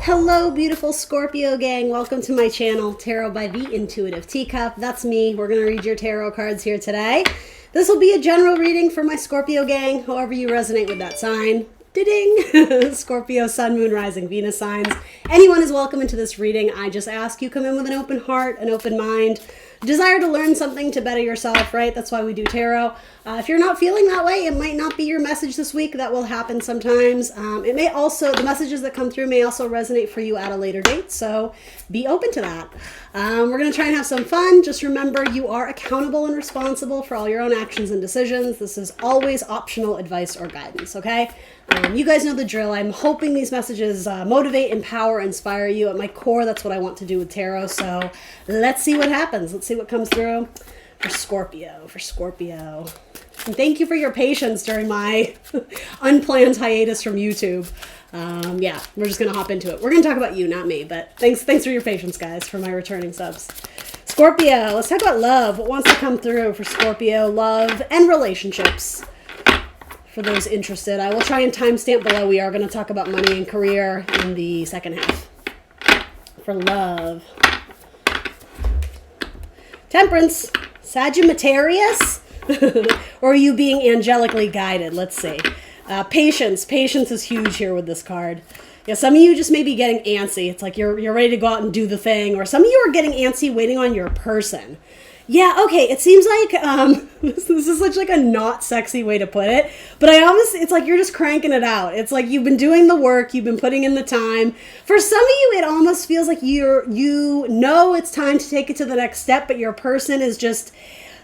Hello, beautiful Scorpio gang. Welcome to my channel, Tarot by the Intuitive Teacup. That's me. We're going to read your tarot cards here today. This will be a general reading for my Scorpio gang, however you resonate with that sign. Ding! Scorpio, Sun, Moon, Rising, Venus signs. Anyone is welcome into this reading. I just ask you come in with an open heart, an open mind, desire to learn something to better yourself, right? That's why we do tarot. If you're not feeling that way, it might not be your message this week. That will happen sometimes. It may also, the messages that come through may also resonate for you at a later date, so be open to that. We're going to try and have some fun. Just remember, you are accountable and responsible for all your own actions and decisions. This is always optional advice or guidance, okay? You guys know the drill. I'm hoping these messages motivate, empower, inspire you. At my core, that's what I want to do with tarot. So let's see what happens. Let's see what comes through for Scorpio. And thank you for your patience during my unplanned hiatus from YouTube. Yeah, we're just going to hop into it. We're going to talk about you, not me. But thanks for your patience, guys, for my returning subs. Scorpio, let's talk about love. What wants to come through for Scorpio? Love and relationships. For those interested, I will try and timestamp below. We are going to talk about money and career in the second half. For love. Temperance. Sagittarius? Or are you being angelically guided? Let's see. Patience. Patience is huge here with this card. Yeah, some of you just may be getting antsy. It's like you're ready to go out and do the thing. Or some of you are getting antsy waiting on your person. Yeah, okay, it seems like, this is such like a not sexy way to put it, but it's like you're just cranking it out. It's like you've been doing the work, you've been putting in the time. For some of you, it almost feels like you know it's time to take it to the next step, but your person is just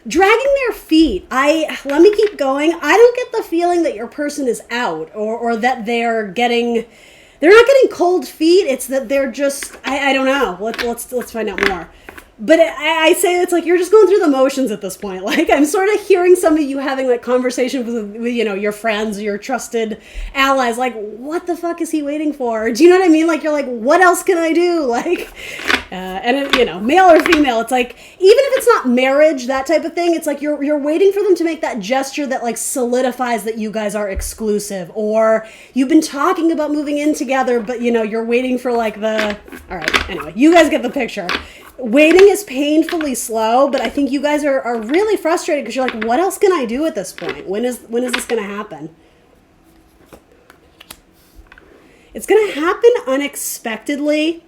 dragging their feet. Let me keep going. I don't get the feeling that your person is out or that they're not getting cold feet. It's that they're just, I don't know. Let's find out more. But I say it's like you're just going through the motions at this point. Like I'm sort of hearing some of you having like conversations with your friends, your trusted allies. Like, what the fuck is he waiting for? Do you know what I mean? Like you're like, what else can I do? Like, male or female. It's like even if it's not marriage, that type of thing. It's like you're waiting for them to make that gesture that like solidifies that you guys are exclusive, or you've been talking about moving in together, but you're waiting for like the. All right. Anyway, you guys get the picture. Waiting is painfully slow, but I think you guys are really frustrated because you're like, what else can I do at this point? When is this going to happen? It's going to happen unexpectedly.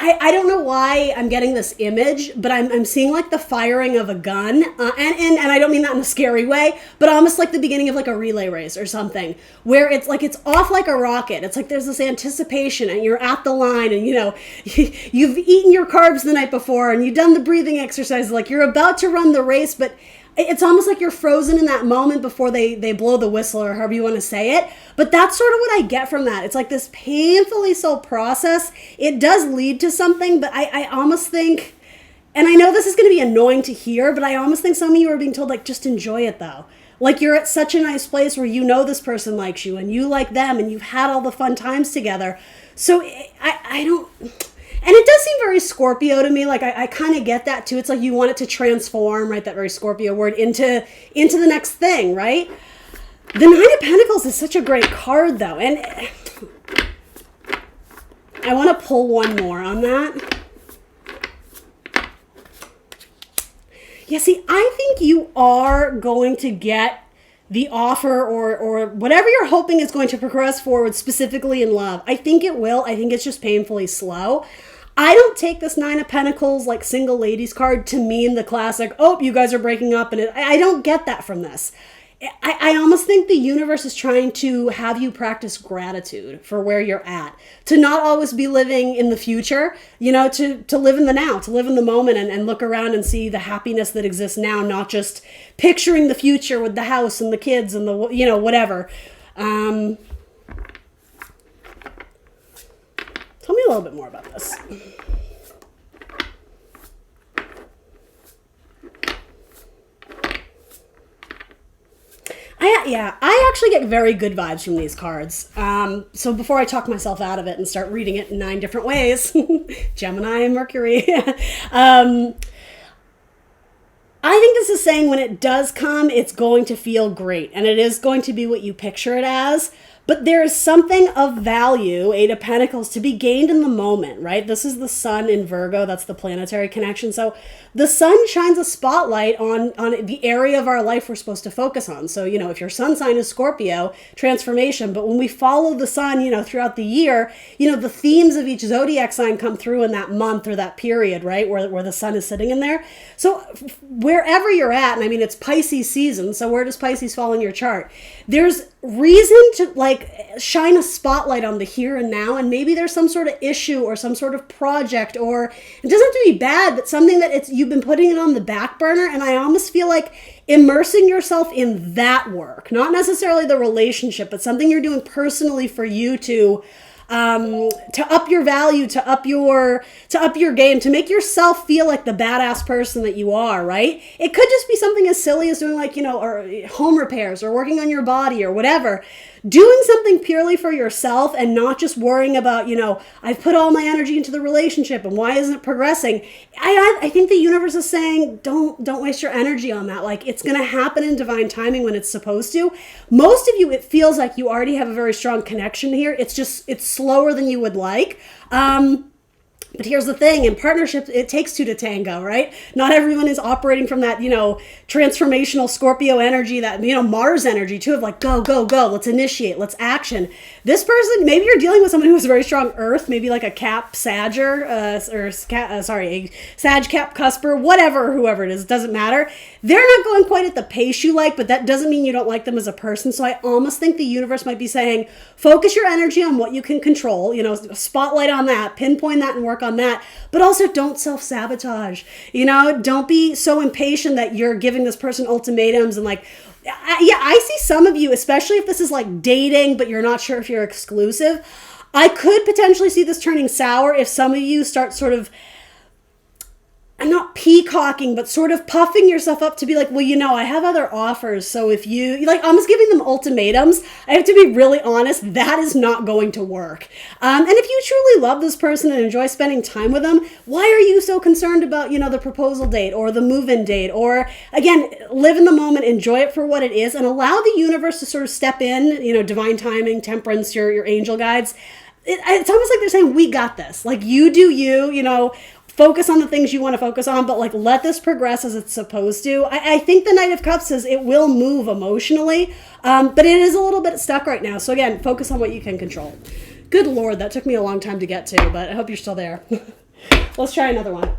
I don't know why I'm getting this image, but I'm seeing like the firing of a gun, and I don't mean that in a scary way, but almost like the beginning of like a relay race or something, where it's like it's off like a rocket. It's like there's this anticipation, and you're at the line, and you've eaten your carbs the night before, and you've done the breathing exercises, like you're about to run the race, but it's almost like you're frozen in that moment before they blow the whistle, or however you want to say it. But that's sort of what I get from that. It's like this painfully slow process. It does lead to something, but I almost think, and I know this is going to be annoying to hear, but I almost think some of you are being told, like, just enjoy it though. Like you're at such a nice place where this person likes you and you like them and you've had all the fun times together. So I don't... And it does seem very Scorpio to me. Like I kind of get that too. It's like you want it to transform, right? That very Scorpio word into the next thing, right? The Nine of Pentacles is such a great card though. And I want to pull one more on that. Yeah, see, I think you are going to get the offer or whatever you're hoping is going to progress forward, specifically in love. I think it will. I think it's just painfully slow. I don't take this Nine of Pentacles like single ladies card to mean the classic, oh, you guys are breaking up. And I don't get that from this. I almost think the universe is trying to have you practice gratitude for where you're at, to not always be living in the future, to live in the now, to live in the moment and look around and see the happiness that exists now, not just picturing the future with the house and the kids and the, whatever. Tell me a little bit more about this. I actually get very good vibes from these cards. So before I talk myself out of it and start reading it in 9 different ways, Gemini and Mercury, I think this is saying when it does come, it's going to feel great. And it is going to be what you picture it as. But there is something of value, Eight of Pentacles, to be gained in the moment, right? This is the sun in Virgo. That's the planetary connection. So the sun shines a spotlight on the area of our life we're supposed to focus on. So, you know, if your sun sign is Scorpio, transformation. But when we follow the sun, you know, throughout the year, you know, the themes of each zodiac sign come through in that month or that period, right? Where the sun is sitting in there. So wherever you're at, and I mean, it's Pisces season. So where does Pisces fall in your chart? There's reason to like shine a spotlight on the here and now, and maybe there's some sort of issue or some sort of project, or it doesn't have to be bad, but something that you've been putting it on the back burner. And I almost feel like immersing yourself in that work, not necessarily the relationship, but something you're doing personally for you to up your value, to up your game, to make yourself feel like the badass person that you are, right? It could just be something as silly as doing like, you know, or home repairs or working on your body or whatever. Doing something purely for yourself and not just worrying about, you know, I've put all my energy into the relationship and why isn't it progressing? I think the universe is saying, don't waste your energy on that. Like, it's going to happen in divine timing when it's supposed to. Most of you, it feels like you already have a very strong connection here. It's slower than you would like. But here's the thing, in partnerships, it takes two to tango, right? Not everyone is operating from that, you know, transformational Scorpio energy, that, you know, Mars energy too, of like, go, go, go, let's initiate, let's action. This person, maybe you're dealing with someone who has very strong earth, maybe like a Cap Sagger, a Sag Cap Cusper, whatever, whoever it is, it doesn't matter. They're not going quite at the pace you like, but that doesn't mean you don't like them as a person. So I almost think the universe might be saying, focus your energy on what you can control, you know, spotlight on that, pinpoint that and work on that, but also don't self-sabotage, you know, don't be so impatient that you're giving this person ultimatums and like, I see some of you, especially if this is like dating, but you're not sure if you're exclusive. I could potentially see this turning sour if some of you start sort of, I'm not peacocking, but sort of puffing yourself up to be like, well, you know, I have other offers. So if you, like, almost giving them ultimatums, I have to be really honest, that is not going to work. And if you truly love this person and enjoy spending time with them, why are you so concerned about, you know, the proposal date or the move-in date? Or again, live in the moment, enjoy it for what it is, and allow the universe to sort of step in, you know, divine timing, temperance, your angel guides. It's almost like they're saying, we got this. Like, you do you, you know, focus on the things you want to focus on, but like let this progress as it's supposed to. I think the Knight of Cups says it will move emotionally, but it is a little bit stuck right now. So again, focus on what you can control. Good Lord, that took me a long time to get to, but I hope you're still there. Let's try another one.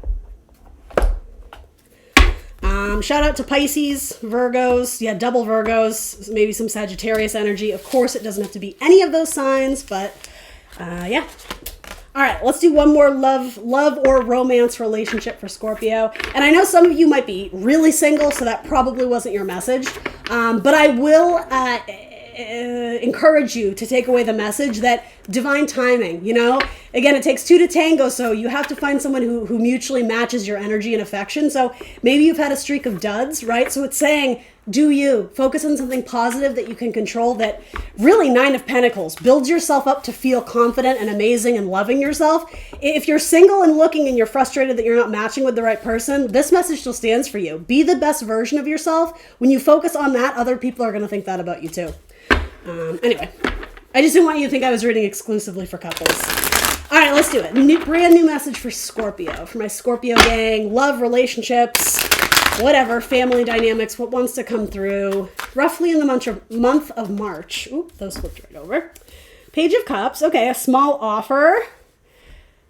Shout out to Pisces, Virgos, yeah, double Virgos, maybe some Sagittarius energy. Of course, it doesn't have to be any of those signs, but yeah. All right, let's do one more love or romance relationship for Scorpio. And I know some of you might be really single, so that probably wasn't your message. But I will encourage you to take away the message that divine timing, you know, again, it takes two to tango. So you have to find someone who mutually matches your energy and affection. So maybe you've had a streak of duds, right? So it's saying, do you focus on something positive that you can control, that really Nine of Pentacles builds yourself up to feel confident and amazing and loving yourself. If you're single and looking and you're frustrated that you're not matching with the right person, this message still stands for you. Be the best version of yourself. When you focus on that, other people are going to think that about you too. Anyway, I just didn't want you to think I was reading exclusively for couples. All right, let's do it. Brand new message for Scorpio, for my Scorpio gang, love, relationships, whatever, family dynamics, what wants to come through, roughly in the month of March. Oop, those flipped right over. Page of Cups. Okay, a small offer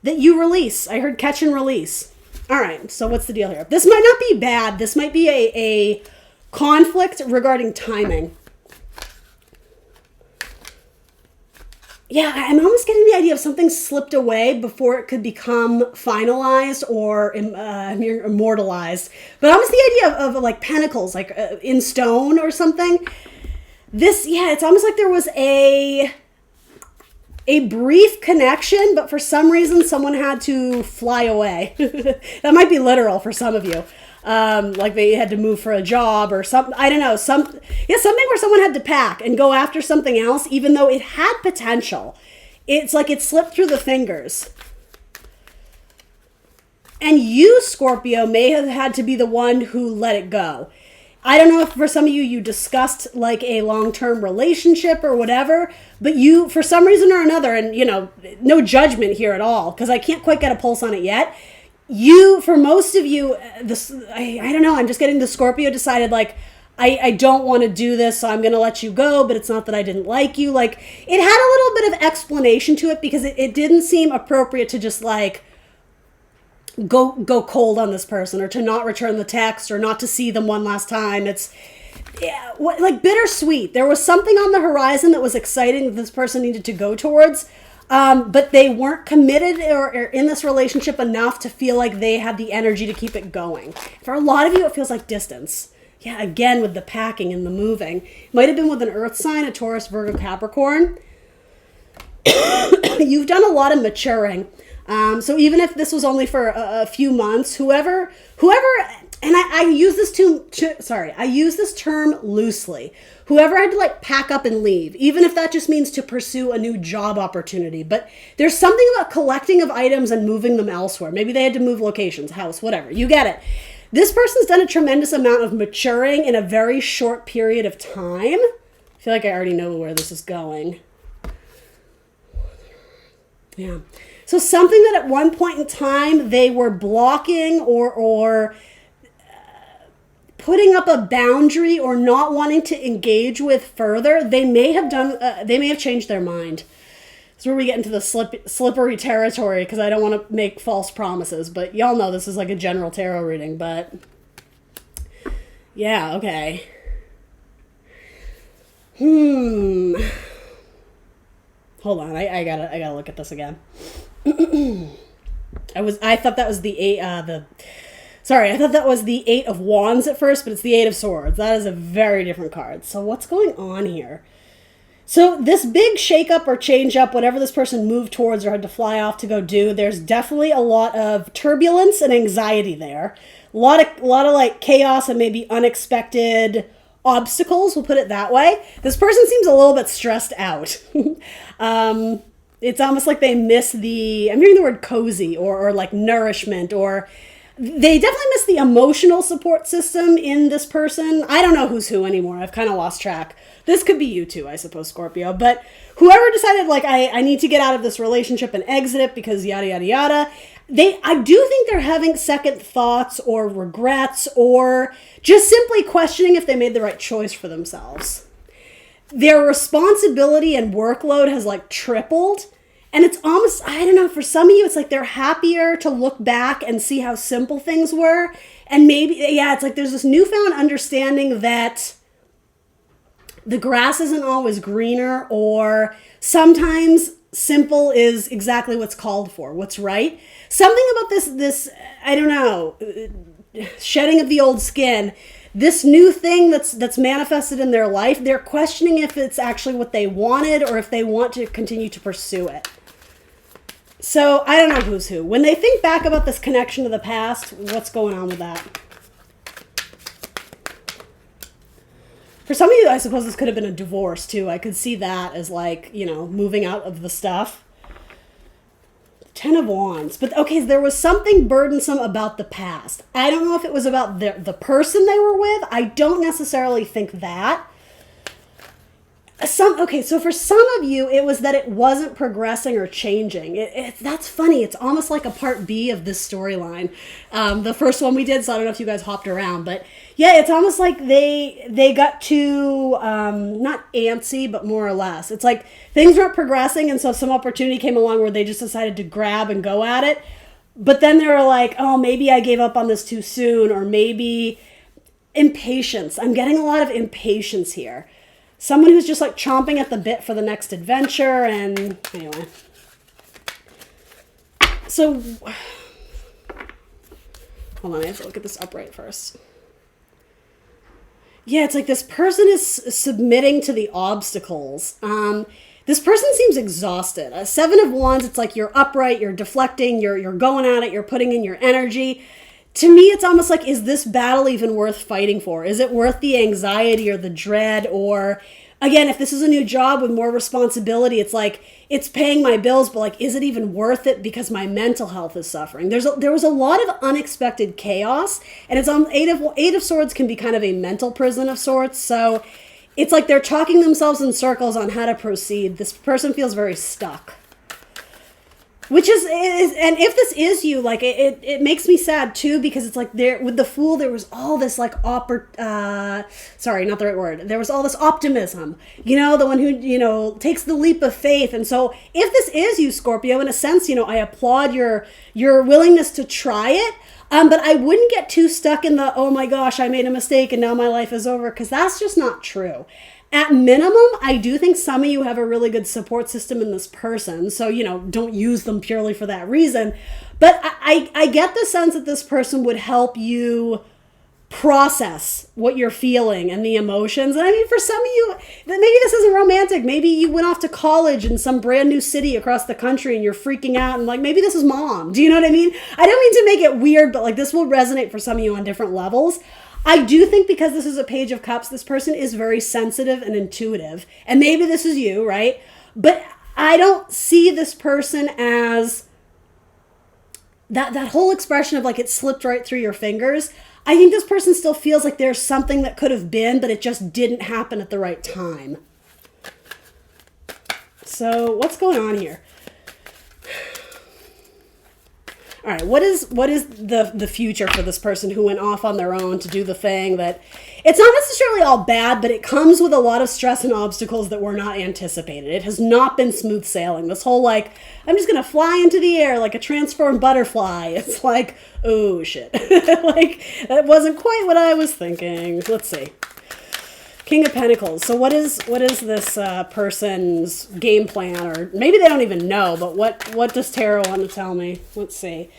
that you release. I heard catch and release. All right, so what's the deal here? This might not be bad. This might be a conflict regarding timing. Yeah, I'm almost getting the idea of something slipped away before it could become finalized or immortalized. But almost the idea of like pentacles, like in stone or something. This, yeah, it's almost like there was a brief connection, but for some reason someone had to fly away. That might be literal for some of you. Like they had to move for a job or something. I don't know. Something where someone had to pack and go after something else, even though it had potential. It's like it slipped through the fingers. And you, Scorpio, may have had to be the one who let it go. I don't know if for some of you, you discussed like a long-term relationship or whatever, but you, for some reason or another, and you know, no judgment here at all, because I can't quite get a pulse on it yet. You, for most of you, this, I don't know, I'm just getting the Scorpio decided like, I don't want to do this, so I'm going to let you go, but it's not that I didn't like you. Like, it had a little bit of explanation to it because it didn't seem appropriate to just like, go cold on this person or to not return the text or not to see them one last time. It's like bittersweet. There was something on the horizon that was exciting that this person needed to go towards, but they weren't committed or in this relationship enough to feel like they had the energy to keep it going. For a lot of you, it feels like distance. Yeah, again, with the packing and the moving. Might have been with an earth sign, a Taurus, Virgo, Capricorn. You've done a lot of maturing. So even if this was only for a few months, whoever, and I use this term loosely. Whoever had to like pack up and leave, even if that just means to pursue a new job opportunity. But there's something about collecting of items and moving them elsewhere. Maybe they had to move locations, house, whatever. You get it. This person's done a tremendous amount of maturing in a very short period of time. I feel like I already know where this is going. Yeah. So something that at one point in time they were blocking or putting up a boundary or not wanting to engage with further, they may have changed their mind. This is where we get into the slippery territory because I don't want to make false promises, but y'all know this is like a general tarot reading, but yeah, okay. Hold on, I gotta look at this again. I thought that was the Eight of Wands at first, but it's the Eight of Swords. That is a very different card. So what's going on here? So this big shakeup or change up, whatever this person moved towards or had to fly off to go do, there's definitely a lot of turbulence and anxiety there. A lot of like chaos and maybe unexpected obstacles, we'll put it that way. This person seems a little bit stressed out. It's almost like they miss I'm hearing the word cozy or like nourishment, or they definitely miss the emotional support system in this person. I don't know who's who anymore. I've kind of lost track. This could be you too, I suppose, Scorpio. But whoever decided, like, I need to get out of this relationship and exit it because yada, yada, yada. I do think they're having second thoughts or regrets or just simply questioning if they made the right choice for themselves. Their responsibility and workload has like tripled. And it's almost, I don't know, for some of you, it's like they're happier to look back and see how simple things were. And maybe, yeah, it's like there's this newfound understanding that the grass isn't always greener, or sometimes simple is exactly what's called for, what's right. Something about this, I don't know, shedding of the old skin, this new thing that's manifested in their life, they're questioning if it's actually what they wanted or if they want to continue to pursue it. So I don't know who's who. When they think back about this connection to the past, what's going on with that? For some of you, I suppose this could have been a divorce too. I could see that as like, you know, moving out of the stuff. Ten of Wands. But okay, there was something burdensome about the past. I don't know if it was about the person they were with. I don't necessarily think that. Okay, so for some of you, it was that it wasn't progressing or changing. That's funny. It's almost like a part B of this storyline. The first one we did, so I don't know if you guys hopped around, but yeah, it's almost like they got too, not antsy, but more or less. It's like things weren't progressing, and so some opportunity came along where they just decided to grab and go at it. But then they were like, oh, maybe I gave up on this too soon, or maybe impatience. I'm getting a lot of impatience here. Someone who's just like chomping at the bit for the next adventure. And anyway. So, hold on, I have to look at this upright first. Yeah, it's like this person is submitting to the obstacles. This person seems exhausted. Seven of Wands, it's like you're upright, you're deflecting, you're going at it, you're putting in your energy. To me, it's almost like, is this battle even worth fighting for? Is it worth the anxiety or the dread or Again, if this is a new job with more responsibility, it's like, it's paying my bills, but like, is it even worth it because my mental health is suffering? There was a lot of unexpected chaos, and it's on Eight of Swords can be kind of a mental prison of sorts. So it's like they're talking themselves in circles on how to proceed. This person feels very stuck. Which is and if this is you, like, it makes me sad too, because it's like, there with the Fool, there was all this like sorry, not the right word. There was all this optimism, you know, the one who, you know, takes the leap of faith. And so if this is you, Scorpio, in a sense, you know, I applaud your willingness to try it. But I wouldn't get too stuck in the, oh my gosh, I made a mistake and now my life is over, because that's just not true. At minimum, I do think some of you have a really good support system in this person. So, you know, don't use them purely for that reason. But I get the sense that this person would help you process what you're feeling and the emotions. And I mean, for some of you, maybe this isn't romantic. Maybe you went off to college in some brand new city across the country and you're freaking out, and like, maybe this is mom. Do you know what I mean? I don't mean to make it weird, but like, this will resonate for some of you on different levels. I do think because this is a Page of Cups, this person is very sensitive and intuitive. And maybe this is you, right? But I don't see this person as that whole expression of like, it slipped right through your fingers. I think this person still feels like there's something that could have been, but it just didn't happen at the right time. So what's going on here? All right, what is the future for this person who went off on their own to do the thing that, it's not necessarily all bad, but it comes with a lot of stress and obstacles that were not anticipated. It has not been smooth sailing. This whole like, I'm just going to fly into the air like a transformed butterfly. It's like, oh shit. Like, that wasn't quite what I was thinking. Let's see. King of Pentacles. So what is this person's game plan? Or maybe they don't even know, but what does Tarot want to tell me? Let's see.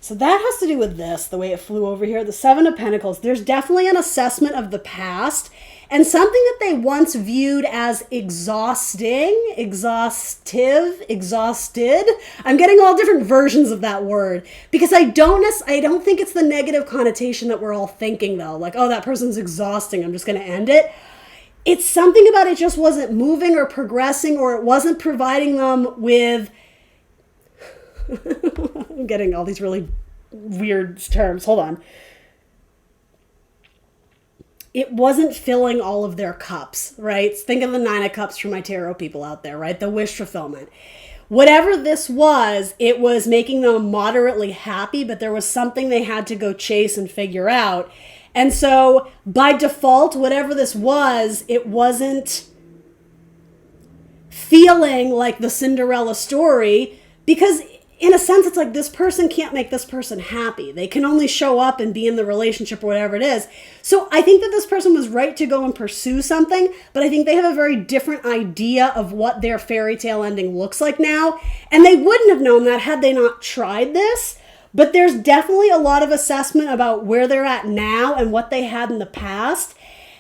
So that has to do with this, the way it flew over here. The Seven of Pentacles. There's definitely an assessment of the past and something that they once viewed as exhausting, exhaustive, exhausted. I'm getting all different versions of that word because I don't think it's the negative connotation that we're all thinking though. Like, oh, that person's exhausting, I'm just going to end it. It's something about it just wasn't moving or progressing, or it wasn't providing them with, I'm getting all these really weird terms. Hold on. It wasn't filling all of their cups, right? Think of the Nine of Cups for my tarot people out there, right? The wish fulfillment. Whatever this was, it was making them moderately happy, but there was something they had to go chase and figure out. And so by default, whatever this was, it wasn't feeling like the Cinderella story, because in a sense, it's like this person can't make this person happy. They can only show up and be in the relationship or whatever it is. So I think that this person was right to go and pursue something, but I think they have a very different idea of what their fairy tale ending looks like now. And they wouldn't have known that had they not tried this. But there's definitely a lot of assessment about where they're at now and what they had in the past.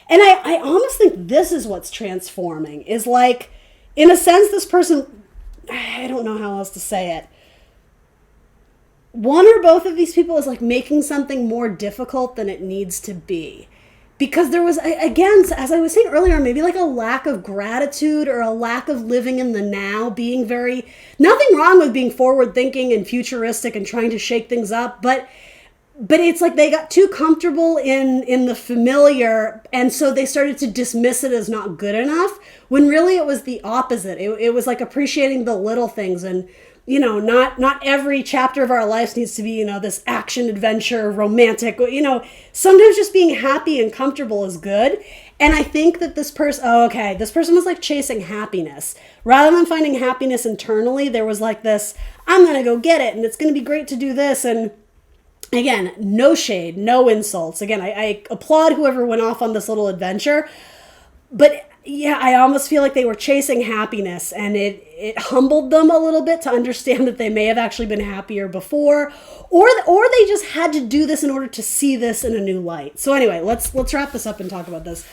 And I almost think this is what's transforming, is like, in a sense, this person, I don't know how else to say it. One or both of these people is like making something more difficult than it needs to be. Because there was, again, as I was saying earlier, maybe like a lack of gratitude or a lack of living in the now, being very, nothing wrong with being forward thinking and futuristic and trying to shake things up, but it's like they got too comfortable in the familiar, and so they started to dismiss it as not good enough, when really it was the opposite. It was like appreciating the little things, and you know, not every chapter of our lives needs to be, you know, this action, adventure, romantic, you know, sometimes just being happy and comfortable is good. And I think that this person, this person was like chasing happiness. Rather than finding happiness internally, there was like this, I'm going to go get it, and it's going to be great to do this. And again, no shade, no insults. Again, I applaud whoever went off on this little adventure. But yeah, I almost feel like they were chasing happiness, and it humbled them a little bit to understand that they may have actually been happier before, or they just had to do this in order to see this in a new light. So anyway, let's wrap this up and talk about this.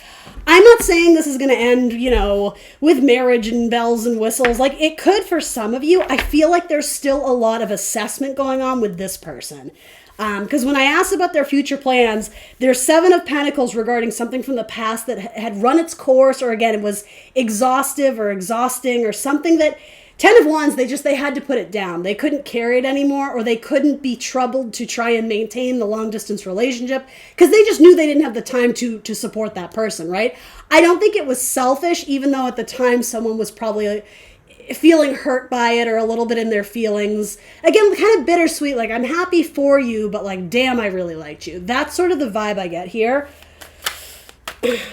I'm not saying this is going to end, you know, with marriage and bells and whistles. Like, it could for some of you. I feel like there's still a lot of assessment going on with this person. Because when I asked about their future plans, there's 7 of Pentacles regarding something from the past that had run its course, or again, it was exhaustive or exhausting or something that 10 of Wands, they had to put it down. They couldn't carry it anymore, or they couldn't be troubled to try and maintain the long distance relationship because they just knew they didn't have the time to support that person, right? I don't think it was selfish, even though at the time someone was probably feeling hurt by it or a little bit in their feelings. Again, kind of bittersweet, like I'm happy for you, but like, damn, I really liked you. That's sort of the vibe I get here.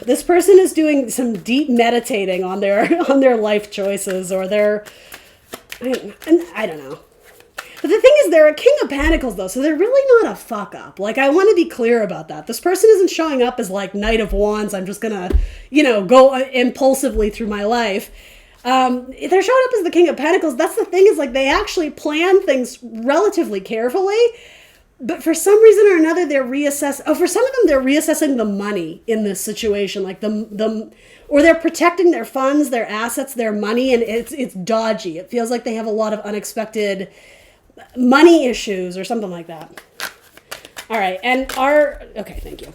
This person is doing some deep meditating on their life choices or their, I don't know. But the thing is, they're a King of Pentacles, though, so they're really not a fuck up. Like, I want to be clear about that. This person isn't showing up as, like, Knight of Wands. I'm just gonna, go impulsively through my life. If they're showing up as the King of Pentacles, that's the thing is, like, they actually plan things relatively carefully. But for some reason or another, they're reassessing. Oh, for some of them, they're reassessing the money in this situation, like or they're protecting their funds, their assets, their money, and it's dodgy. It feels like they have a lot of unexpected money issues or something like that. All right, and okay, thank you.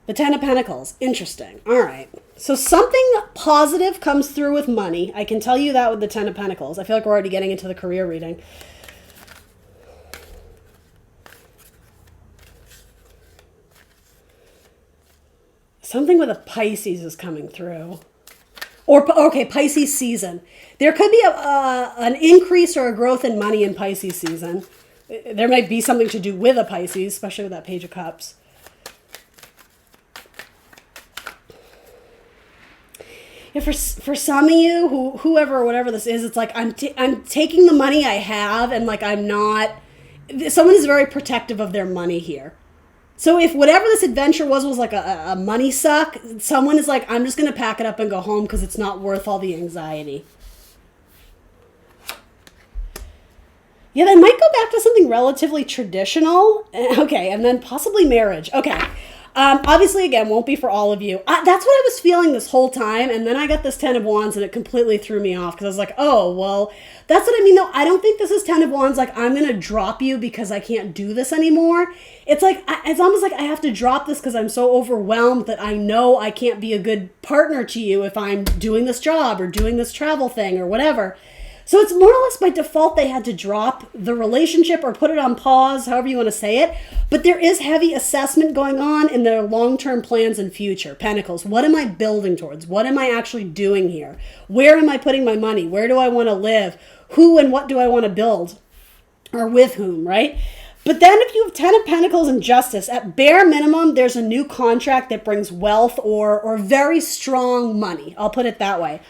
The 10 of Pentacles, interesting. All right, so something positive comes through with money. I can tell you that with the 10 of Pentacles. I feel like we're already getting into the career reading. Something with a Pisces is coming through. Okay, Pisces season. There could be an increase or a growth in money in Pisces season. There might be something to do with a Pisces, especially with that Page of Cups. Yeah, for some of you, whoever or whatever this is, it's like I'm taking the money I have and like I'm not... Someone is very protective of their money here. So if whatever this adventure was like a money suck, someone is like, I'm just going to pack it up and go home because it's not worth all the anxiety. Yeah, they might go back to something relatively traditional. Okay, and then possibly marriage. Okay. Obviously, again, won't be for all of you. That's what I was feeling this whole time. And then I got this 10 of Wands and it completely threw me off because I was like, oh, well, that's what I mean, though. I don't think this is 10 of Wands. Like, I'm going to drop you because I can't do this anymore. It's like, it's almost like I have to drop this because I'm so overwhelmed that I know I can't be a good partner to you if I'm doing this job or doing this travel thing or whatever. So it's more or less by default they had to drop the relationship or put it on pause, however you want to say it. But there is heavy assessment going on in their long-term plans and future. Pentacles, what am I building towards? What am I actually doing here? Where am I putting my money? Where do I want to live? Who and what do I want to build? Or with whom, right? But then if you have 10 of Pentacles and Justice, at bare minimum, there's a new contract that brings wealth or very strong money. I'll put it that way.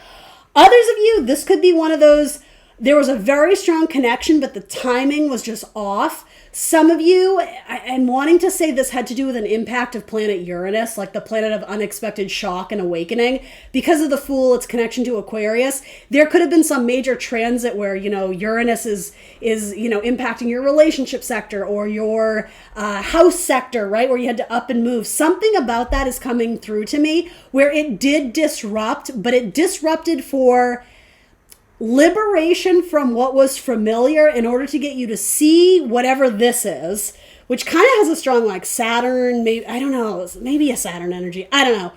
Others of you, this could be one of those... There was a very strong connection, but the timing was just off. Some of you, I'm wanting to say this had to do with an impact of planet Uranus, like the planet of unexpected shock and awakening. Because of the Fool, its connection to Aquarius, there could have been some major transit where, Uranus is impacting your relationship sector or your house sector, right? Where you had to up and move. Something about that is coming through to me where it did disrupt, but it disrupted for... liberation from what was familiar in order to get you to see whatever this is, which kind of has a strong like Saturn, maybe, I don't know, maybe a Saturn energy. I don't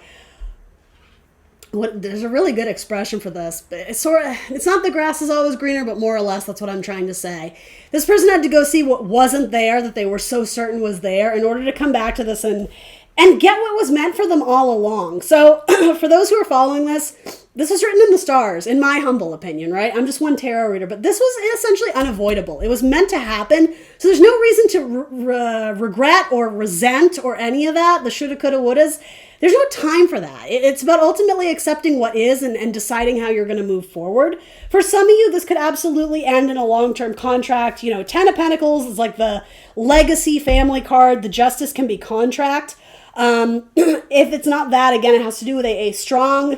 know. There's a really good expression for this, but it's not the grass is always greener, but more or less that's what I'm trying to say. This person had to go see what wasn't there that they were so certain was there in order to come back to this and get what was meant for them all along. So for those who are following this was written in the stars, in my humble opinion, right? I'm just one tarot reader, but this was essentially unavoidable. It was meant to happen. So there's no reason to regret or resent or any of that. The shoulda, coulda, wouldas. There's no time for that. It's about ultimately accepting what is and deciding how you're going to move forward. For some of you, this could absolutely end in a long-term contract. 10 of Pentacles is like the legacy family card. The Justice can be contract. If it's not that, again, it has to do with a strong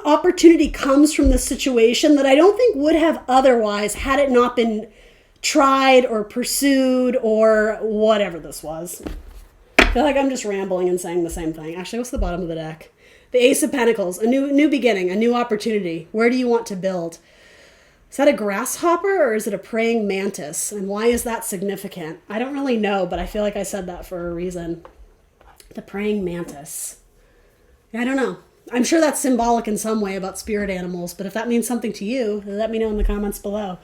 opportunity comes from this situation that I don't think would have otherwise had it not been tried or pursued or whatever this was. I feel like I'm just rambling and saying the same thing. Actually, what's the bottom of the deck? The Ace of Pentacles, a new beginning, a new opportunity. Where do you want to build? Is that a grasshopper or is it a praying mantis? And why is that significant? I don't really know, but I feel like I said that for a reason. The praying mantis. I don't know. I'm sure that's symbolic in some way about spirit animals, but if that means something to you, let me know in the comments below.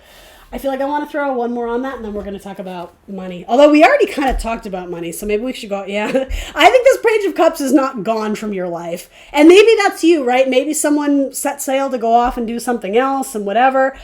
I feel like I want to throw one more on that, and then we're going to talk about money. Although we already kind of talked about money, so maybe we should go, yeah. I think this Page of Cups is not gone from your life. And maybe that's you, right? Maybe someone set sail to go off and do something else and whatever.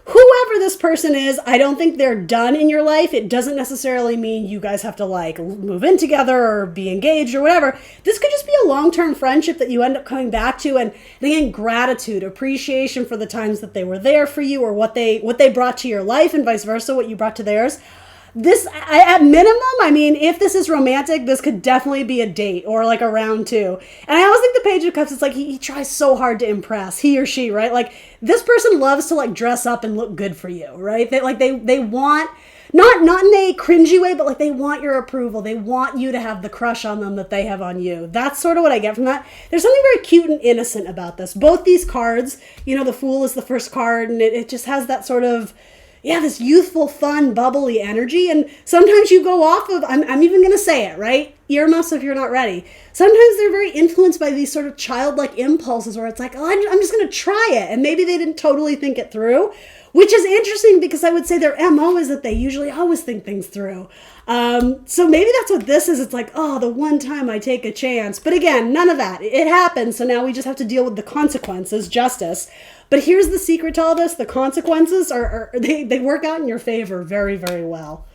Whoever this person is, I don't think they're done in your life. It doesn't necessarily mean you guys have to like move in together or be engaged or whatever. This could just be a long-term friendship that you end up coming back to, and again, gratitude, appreciation for the times that they were there for you or what they brought to your life and vice versa, what you brought to theirs. This, at minimum, I mean, if this is romantic, this could definitely be a date or like a round two. And I always think the Page of Cups, it's like he tries so hard to impress, he or she, right? Like this person loves to like dress up and look good for you, right? They want, not in a cringy way, but like they want your approval. They want you to have the crush on them that they have on you. That's sort of what I get from that. There's something very cute and innocent about this. Both these cards, you know, the Fool is the first card, and it just has that sort of, yeah, this youthful, fun, bubbly energy. And sometimes you go off of, I'm even going to say it, right? Earmuffs if you're not ready. Sometimes they're very influenced by these sort of childlike impulses where it's like, oh, I'm just going to try it. And maybe they didn't totally think it through, which is interesting because I would say their MO is that they usually always think things through. So maybe that's what this is. It's like, oh, the one time I take a chance. But again, none of that. It happens. So now we just have to deal with the consequences, justice. But here's the secret to all this. The consequences they work out in your favor very, very well.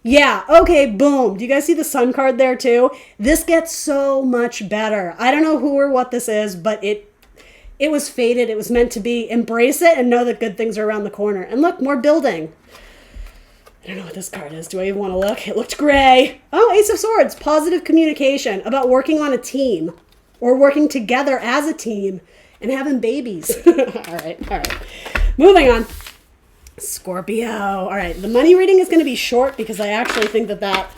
Yeah, okay, boom. Do you guys see the Sun card there too? This gets so much better. I don't know who or what this is, but it was fated. It was meant to be. Embrace it and know that good things are around the corner. And look, more building. I don't know what this card is. Do I even want to look? It looked gray. Oh, Ace of Swords. Positive communication about working on a team or working together as a team and having babies. All right. Moving on. Scorpio. All right. The money reading is going to be short because I actually think that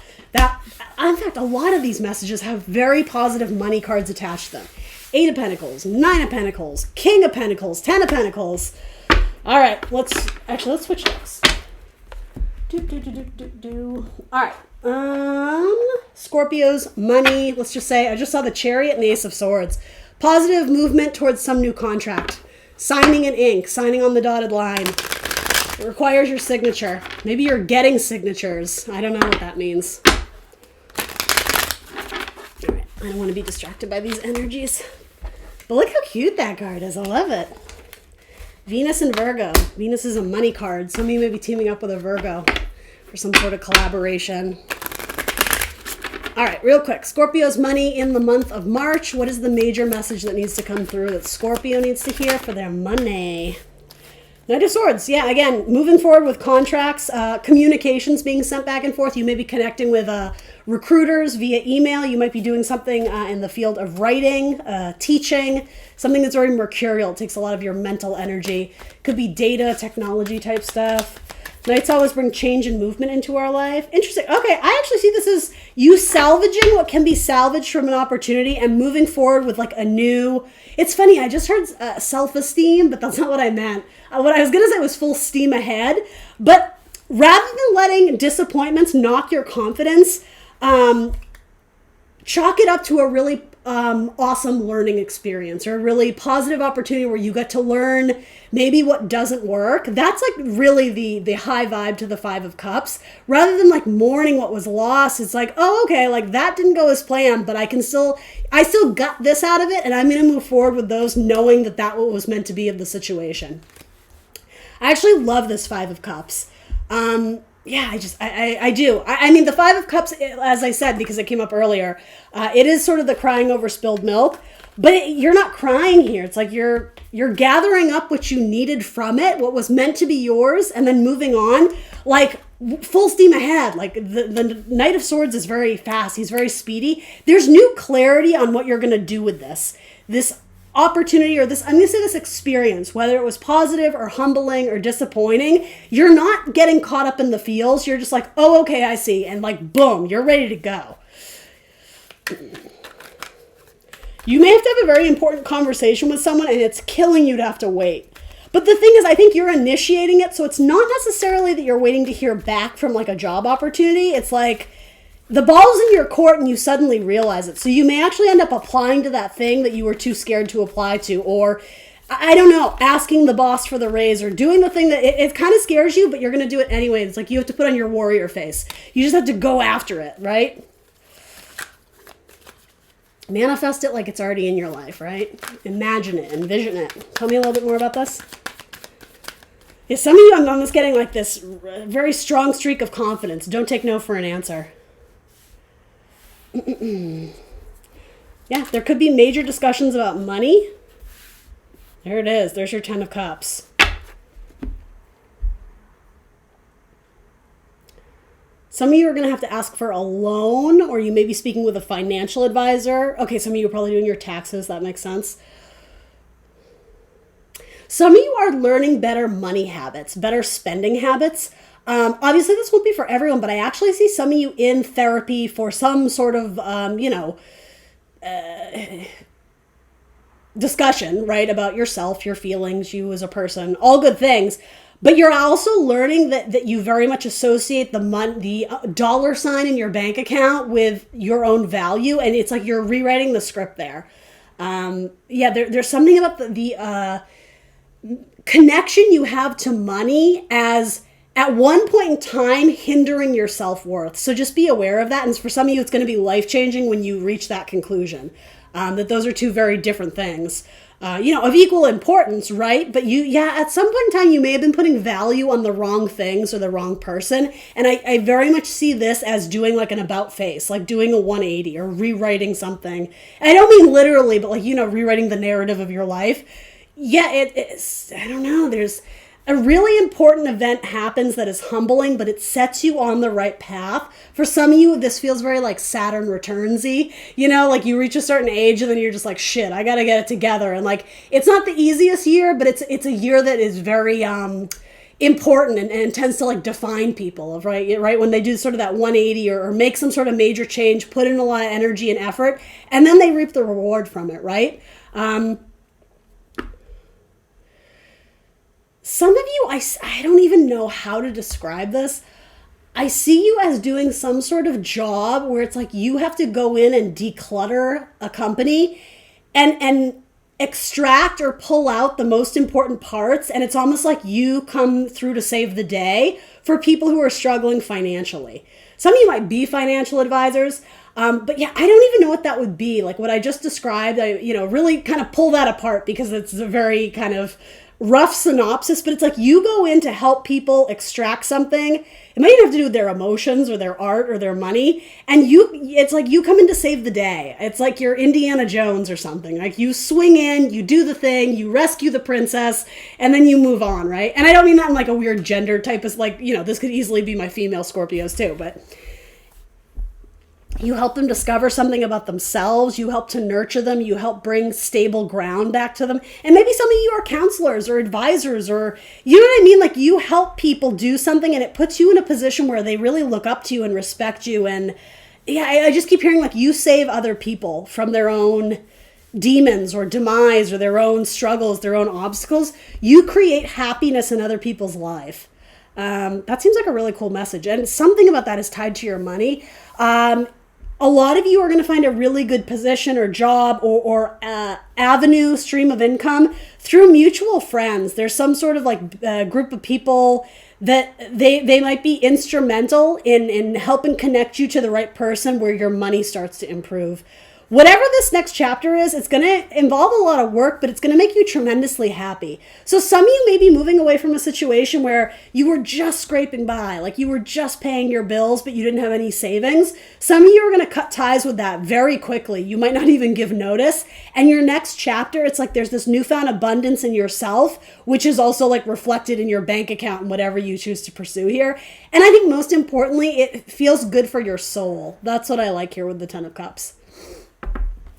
in fact, a lot of these messages have very positive money cards attached to them. 8 of Pentacles, 9 of Pentacles, King of Pentacles, 10 of Pentacles. All right. Let's switch decks. All right. Scorpio's money. Let's just say I just saw the Chariot and the Ace of Swords. Positive movement towards some new contract. Signing an ink. Signing on the dotted line. It requires your signature. Maybe you're getting signatures. I don't know what that means. All right. I don't want to be distracted by these energies. But look how cute that card is. I love it. Venus and Virgo. Venus is a money card. Some of you may be teaming up with a Virgo for some sort of collaboration. All right, real quick. Scorpio's money in the month of March. What is the major message that needs to come through that Scorpio needs to hear for their money? Knight of Swords. Yeah, again, moving forward with contracts, communications being sent back and forth. You may be connecting with recruiters via email. You might be doing something in the field of writing, teaching, something that's very mercurial. It takes a lot of your mental energy. Could be data, technology type stuff. Knights always bring change and movement into our life. Interesting. Okay, I actually see this as you salvaging what can be salvaged from an opportunity and moving forward with like a new... It's funny, I just heard self-esteem, but that's not what I meant. What I was going to say was full steam ahead. But rather than letting disappointments knock your confidence, chalk it up to a really awesome learning experience or a really positive opportunity where you get to learn maybe what doesn't work. That's like really the high vibe to the 5 of Cups. Rather than like mourning what was lost, it's like, oh, okay, like that didn't go as planned, but I still got this out of it, and I'm going to move forward with those knowing that what was meant to be of the situation. I actually love this 5 of Cups. Yeah, I do. I mean, the 5 of Cups, as I said, because it came up earlier, it is sort of the crying over spilled milk, but you're not crying here. It's like you're gathering up what you needed from it, what was meant to be yours, and then moving on, like full steam ahead. Like the Knight of Swords is very fast. He's very speedy. There's new clarity on what you're going to do with this opportunity or I'm going to say this experience, whether it was positive or humbling or disappointing. You're not getting caught up in the feels. You're just like, oh, okay, I see. And like, boom, you're ready to go. You may have to have a very important conversation with someone and it's killing you to have to wait. But the thing is, I think you're initiating it, so it's not necessarily that you're waiting to hear back from like a job opportunity. It's like the ball's in your court and you suddenly realize it. So you may actually end up applying to that thing that you were too scared to apply to, or I don't know, asking the boss for the raise, or doing the thing that it kind of scares you, but you're going to do it anyway. It's like you have to put on your warrior face. You just have to go after it, right? Manifest it like it's already in your life, right? Imagine it, envision it. Tell me a little bit more about this. Yeah, some of you, I'm just getting like this very strong streak of confidence. Don't take no for an answer. Yeah, there could be major discussions about money. There it is. There's your 10 of Cups. Some of you are going to have to ask for a loan, or you may be speaking with a financial advisor. Okay, some of you are probably doing your taxes. That makes sense. Some of you are learning better money habits, better spending habits. Obviously, this won't be for everyone, but I actually see some of you in therapy for some sort of, discussion, right, about yourself, your feelings, you as a person, all good things. But you're also learning that you very much associate the dollar sign in your bank account with your own value, and it's like you're rewriting the script there. There's something about the connection you have to money as at one point in time hindering your self-worth. So just be aware of that. And for some of you, it's going to be life-changing when you reach that conclusion, that those are two very different things, of equal importance, right? But at some point in time, you may have been putting value on the wrong things or the wrong person. And I very much see this as doing like an about face, like doing a 180 or rewriting something. And I don't mean literally, but like, rewriting the narrative of your life. Yeah, it's, I don't know, there's a really important event happens that is humbling, but it sets you on the right path. For some of you, this feels very like Saturn returns-y, like you reach a certain age and then you're just like, shit, I got to get it together. And like, it's not the easiest year, but it's a year that is very important and tends to like define people, right? When they do sort of that 180 or make some sort of major change, put in a lot of energy and effort, and then they reap the reward from it, right? Some of you, I don't even know how to describe this. I see you as doing some sort of job where it's like you have to go in and declutter a company and extract or pull out the most important parts. And it's almost like you come through to save the day for people who are struggling financially. Some of you might be financial advisors. But yeah, I don't even know what that would be. Like what I just described, I really kind of pull that apart because it's a very kind of rough synopsis, but it's like you go in to help people extract something. It might even have to do with their emotions or their art or their money. And it's like you come in to save the day. It's like you're Indiana Jones or something. Like you swing in, you do the thing, you rescue the princess, and then you move on, right? And I don't mean that in like a weird gender type of like, this could easily be my female Scorpios too, but you help them discover something about themselves. You help to nurture them. You help bring stable ground back to them. And maybe some of you are counselors or advisors or, you know what I mean? Like you help people do something and it puts you in a position where they really look up to you and respect you. And yeah, I just keep hearing like you save other people from their own demons or demise or their own struggles, their own obstacles. You create happiness in other people's life. That seems like a really cool message. And something about that is tied to your money. A lot of you are going to find a really good position or job or avenue, stream of income through mutual friends. There's some sort of like group of people that they might be instrumental in helping connect you to the right person where your money starts to improve. Whatever this next chapter is, it's going to involve a lot of work, but it's going to make you tremendously happy. So some of you may be moving away from a situation where you were just scraping by, like you were just paying your bills, but you didn't have any savings. Some of you are going to cut ties with that very quickly. You might not even give notice. And your next chapter, it's like there's this newfound abundance in yourself, which is also like reflected in your bank account and whatever you choose to pursue here. And I think most importantly, it feels good for your soul. That's what I like here with the 10 of Cups.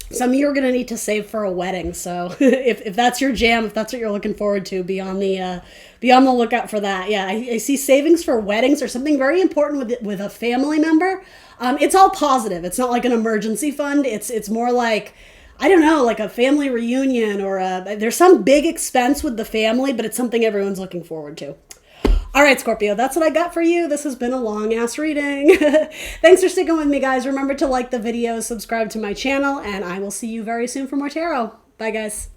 Some of you are going to need to save for a wedding. So if that's your jam, if that's what you're looking forward to, be on the lookout for that. Yeah, I see savings for weddings or something very important with a family member. It's all positive. It's not like an emergency fund. It's more like I don't know, like a family reunion or there's some big expense with the family, but it's something everyone's looking forward to. All right, Scorpio, that's what I got for you. This has been a long-ass reading. Thanks for sticking with me, guys. Remember to like the video, subscribe to my channel, and I will see you very soon for more tarot. Bye, guys.